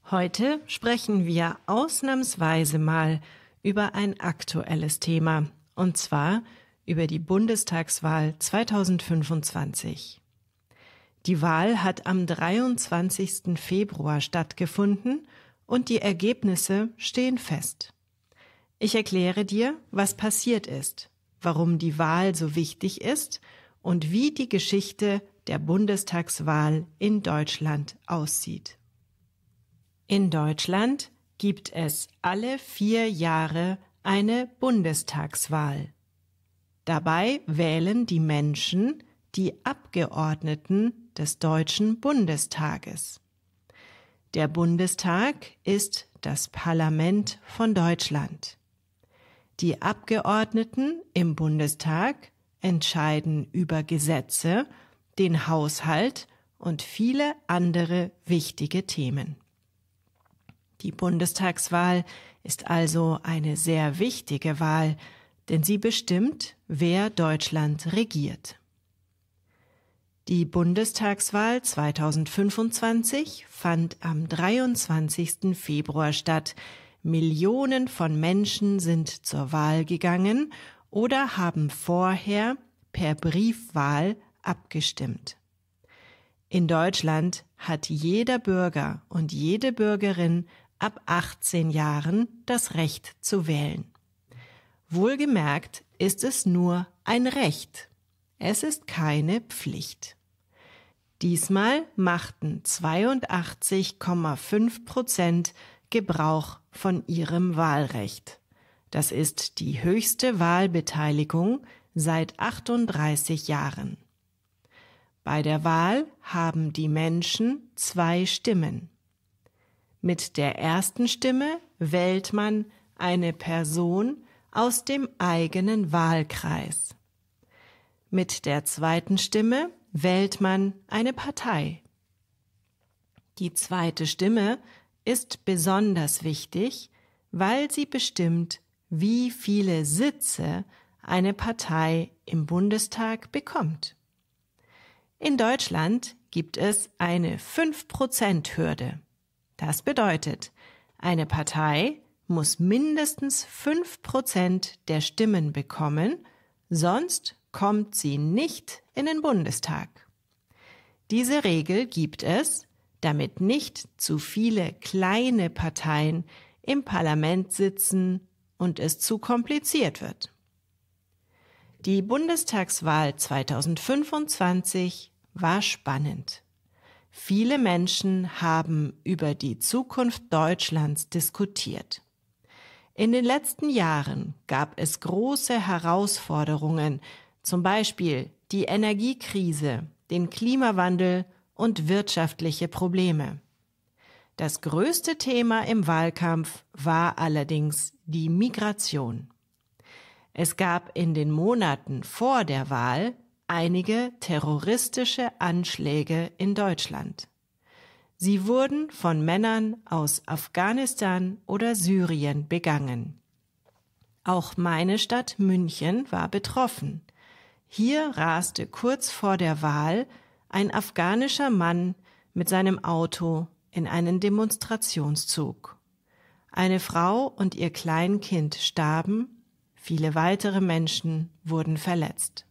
Heute sprechen wir ausnahmsweise mal über ein aktuelles Thema, und zwar über die Bundestagswahl 2025. Die Wahl hat am 23. Februar stattgefunden und die Ergebnisse stehen fest. Ich erkläre dir, was passiert ist, warum die Wahl so wichtig ist und wie die Geschichte der Bundestagswahl in Deutschland aussieht. In Deutschland gibt es alle 4 Jahre eine Bundestagswahl. Dabei wählen die Menschen die Abgeordneten des Deutschen Bundestages. Der Bundestag ist das Parlament von Deutschland. Die Abgeordneten im Bundestag entscheiden über Gesetze, den Haushalt und viele andere wichtige Themen. Die Bundestagswahl ist also eine sehr wichtige Wahl, denn sie bestimmt, wer Deutschland regiert. Die Bundestagswahl 2025 fand am 23. Februar statt. Millionen von Menschen sind zur Wahl gegangen oder haben vorher per Briefwahl abgestimmt. In Deutschland hat jeder Bürger und jede Bürgerin ab 18 Jahren das Recht zu wählen. Wohlgemerkt ist es nur ein Recht. Es ist keine Pflicht. Diesmal machten 82,5% Gebrauch von ihrem Wahlrecht. Das ist die höchste Wahlbeteiligung seit 38 Jahren. Bei der Wahl haben die Menschen 2 Stimmen. Mit der ersten Stimme wählt man eine Person aus dem eigenen Wahlkreis. Mit der zweiten Stimme wählt man eine Partei. Die zweite Stimme ist besonders wichtig, weil sie bestimmt, wie viele Sitze eine Partei im Bundestag bekommt. In Deutschland gibt es eine 5%-Hürde. Das bedeutet, eine Partei muss mindestens 5% der Stimmen bekommen, sonst kommt sie nicht in den Bundestag. Diese Regel gibt es, damit nicht zu viele kleine Parteien im Parlament sitzen und es zu kompliziert wird. Die Bundestagswahl 2025 war spannend. Viele Menschen haben über die Zukunft Deutschlands diskutiert. In den letzten Jahren gab es große Herausforderungen, zum Beispiel die Energiekrise, den Klimawandel und wirtschaftliche Probleme. Das größte Thema im Wahlkampf war allerdings die Migration. Es gab in den Monaten vor der Wahl einige terroristische Anschläge in Deutschland. Sie wurden von Männern aus Afghanistan oder Syrien begangen. Auch meine Stadt München war betroffen. Hier raste kurz vor der Wahl ein afghanischer Mann mit seinem Auto in einen Demonstrationszug. Eine Frau und ihr Kleinkind starben, viele weitere Menschen wurden verletzt.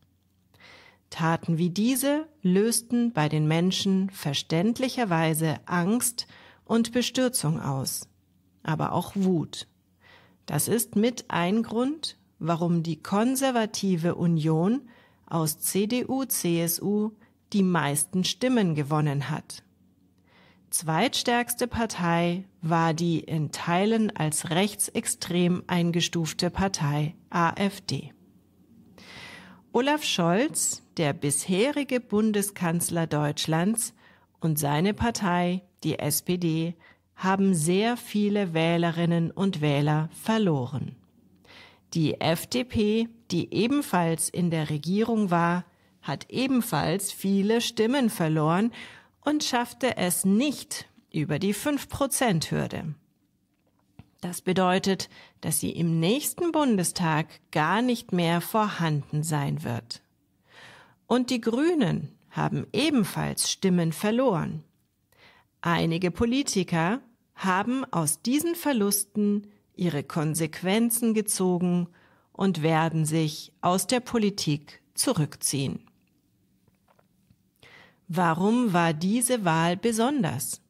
Taten wie diese lösten bei den Menschen verständlicherweise Angst und Bestürzung aus, aber auch Wut. Das ist mit ein Grund, warum die konservative Union aus CDU, CSU die meisten Stimmen gewonnen hat. Zweitstärkste Partei war die in Teilen als rechtsextrem eingestufte Partei AfD. Olaf Scholz, der bisherige Bundeskanzler Deutschlands, und seine Partei, die SPD, haben sehr viele Wählerinnen und Wähler verloren. Die FDP, die ebenfalls in der Regierung war, hat ebenfalls viele Stimmen verloren und schaffte es nicht über die 5%-Hürde. Das bedeutet, dass sie im nächsten Bundestag gar nicht mehr vorhanden sein wird. Und die Grünen haben ebenfalls Stimmen verloren. Einige Politiker haben aus diesen Verlusten ihre Konsequenzen gezogen und werden sich aus der Politik zurückziehen. Warum war diese Wahl besonders?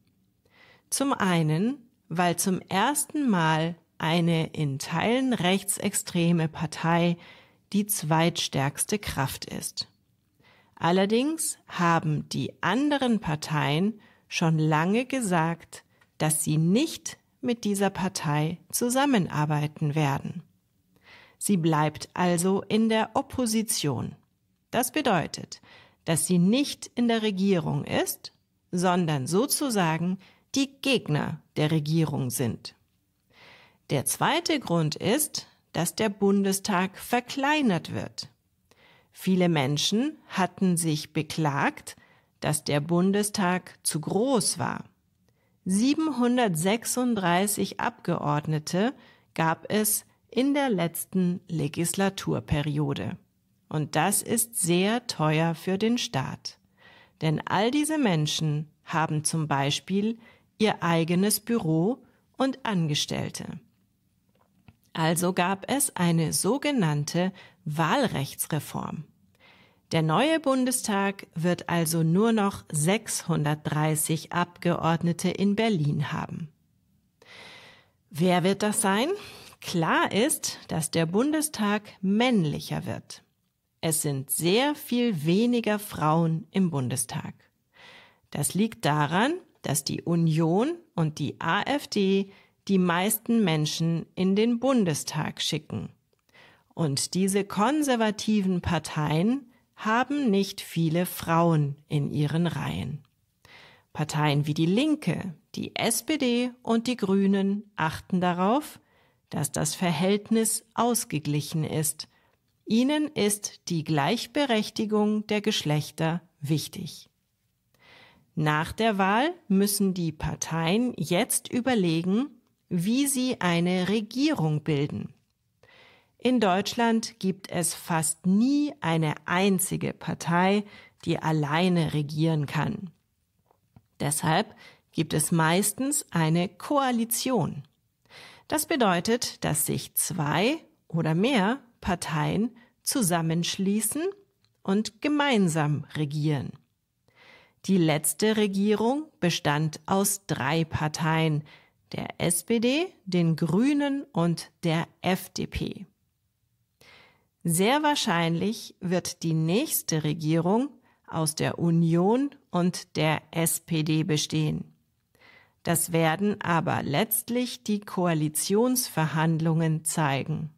Zum einen, weil zum ersten Mal eine in Teilen rechtsextreme Partei die zweitstärkste Kraft ist. Allerdings haben die anderen Parteien schon lange gesagt, dass sie nicht mit dieser Partei zusammenarbeiten werden. Sie bleibt also in der Opposition. Das bedeutet, dass sie nicht in der Regierung ist, sondern sozusagen die Gegner der Regierung sind. Der zweite Grund ist, dass der Bundestag verkleinert wird. Viele Menschen hatten sich beklagt, dass der Bundestag zu groß war. 736 Abgeordnete gab es in der letzten Legislaturperiode. Und das ist sehr teuer für den Staat. Denn all diese Menschen haben zum Beispiel ihr eigenes Büro und Angestellte. Also gab es eine sogenannte Wahlrechtsreform. Der neue Bundestag wird also nur noch 630 Abgeordnete in Berlin haben. Wer wird das sein? Klar ist, dass der Bundestag männlicher wird. Es sind sehr viel weniger Frauen im Bundestag. Das liegt daran, dass die Union und die AfD die meisten Menschen in den Bundestag schicken. Und diese konservativen Parteien haben nicht viele Frauen in ihren Reihen. Parteien wie die Linke, die SPD und die Grünen achten darauf, dass das Verhältnis ausgeglichen ist. Ihnen ist die Gleichberechtigung der Geschlechter wichtig. Nach der Wahl müssen die Parteien jetzt überlegen, wie sie eine Regierung bilden. In Deutschland gibt es fast nie eine einzige Partei, die alleine regieren kann. Deshalb gibt es meistens eine Koalition. Das bedeutet, dass sich 2 oder mehr Parteien zusammenschließen und gemeinsam regieren. Die letzte Regierung bestand aus 3 Parteien, der SPD, den Grünen und der FDP. Sehr wahrscheinlich wird die nächste Regierung aus der Union und der SPD bestehen. Das werden aber letztlich die Koalitionsverhandlungen zeigen.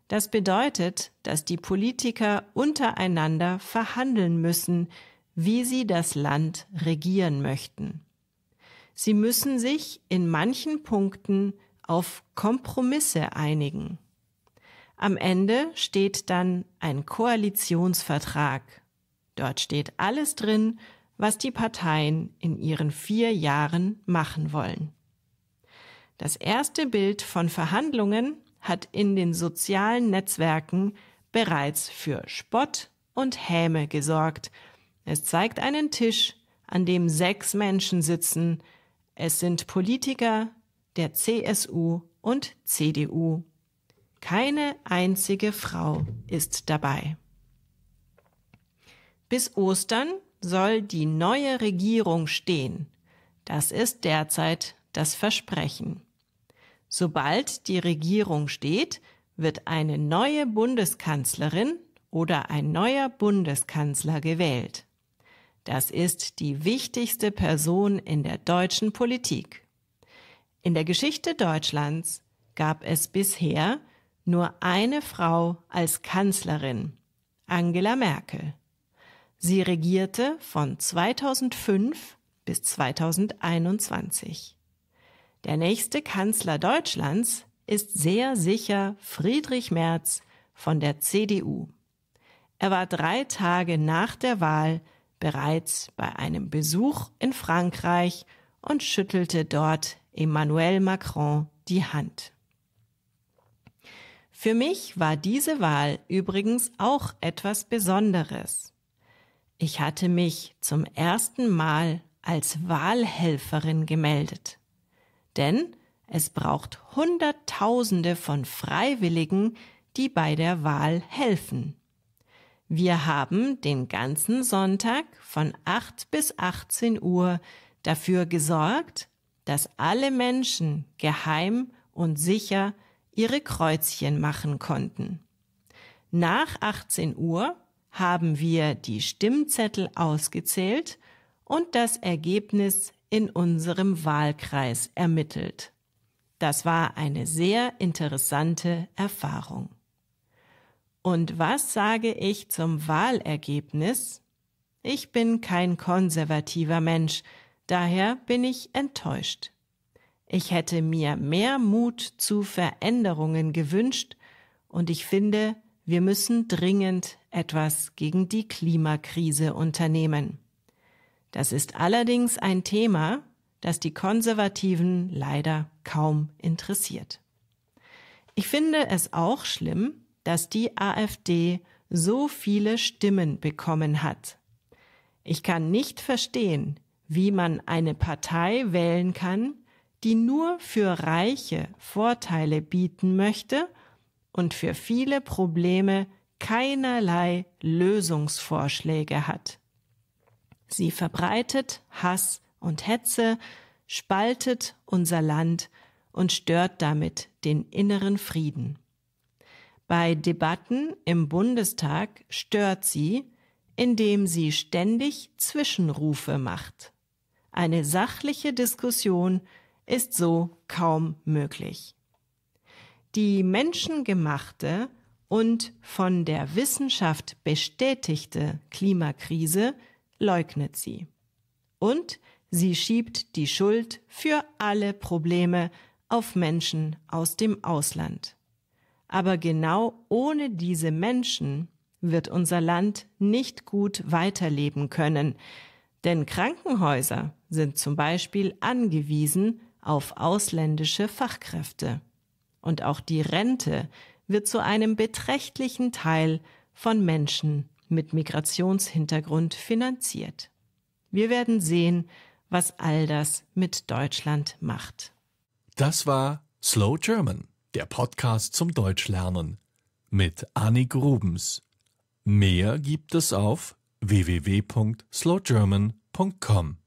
Das bedeutet, dass die Politiker untereinander verhandeln müssen, wie sie das Land regieren möchten. Sie müssen sich in manchen Punkten auf Kompromisse einigen. Am Ende steht dann ein Koalitionsvertrag. Dort steht alles drin, was die Parteien in ihren 4 Jahren machen wollen. Das erste Bild von Verhandlungen hat in den sozialen Netzwerken bereits für Spott und Häme gesorgt. Es zeigt einen Tisch, an dem 6 Menschen sitzen. Es sind Politiker der CSU und CDU. Keine einzige Frau ist dabei. Bis Ostern soll die neue Regierung stehen. Das ist derzeit das Versprechen. Sobald die Regierung steht, wird eine neue Bundeskanzlerin oder ein neuer Bundeskanzler gewählt. Das ist die wichtigste Person in der deutschen Politik. In der Geschichte Deutschlands gab es bisher nur eine Frau als Kanzlerin, Angela Merkel. Sie regierte von 2005 bis 2021. Der nächste Kanzler Deutschlands ist sehr sicher Friedrich Merz von der CDU. Er war 3 Tage nach der Wahl bereits bei einem Besuch in Frankreich und schüttelte dort Emmanuel Macron die Hand. Für mich war diese Wahl übrigens auch etwas Besonderes. Ich hatte mich zum ersten Mal als Wahlhelferin gemeldet. Denn es braucht Hunderttausende von Freiwilligen, die bei der Wahl helfen. Wir haben den ganzen Sonntag von 8 bis 18 Uhr dafür gesorgt, dass alle Menschen geheim und sicher ihre Kreuzchen machen konnten. Nach 18 Uhr haben wir die Stimmzettel ausgezählt und das Ergebnis in unserem Wahlkreis ermittelt. Das war eine sehr interessante Erfahrung. Und was sage ich zum Wahlergebnis? Ich bin kein konservativer Mensch, daher bin ich enttäuscht. Ich hätte mir mehr Mut zu Veränderungen gewünscht und ich finde, wir müssen dringend etwas gegen die Klimakrise unternehmen. Das ist allerdings ein Thema, das die Konservativen leider kaum interessiert. Ich finde es auch schlimm, dass die AfD so viele Stimmen bekommen hat. Ich kann nicht verstehen, wie man eine Partei wählen kann, die nur für Reiche Vorteile bieten möchte und für viele Probleme keinerlei Lösungsvorschläge hat. Sie verbreitet Hass und Hetze, spaltet unser Land und stört damit den inneren Frieden. Bei Debatten im Bundestag stört sie, indem sie ständig Zwischenrufe macht. Eine sachliche Diskussion ist so kaum möglich. Die menschengemachte und von der Wissenschaft bestätigte Klimakrise leugnet sie. Und sie schiebt die Schuld für alle Probleme auf Menschen aus dem Ausland. Aber genau ohne diese Menschen wird unser Land nicht gut weiterleben können, denn Krankenhäuser sind zum Beispiel angewiesen auf ausländische Fachkräfte. Und auch die Rente wird zu einem beträchtlichen Teil von Menschen mit Migrationshintergrund finanziert. Wir werden sehen, was all das mit Deutschland macht. Das war Slow German, der Podcast zum Deutschlernen mit Annik Rubens. Mehr gibt es auf www.slowgerman.com.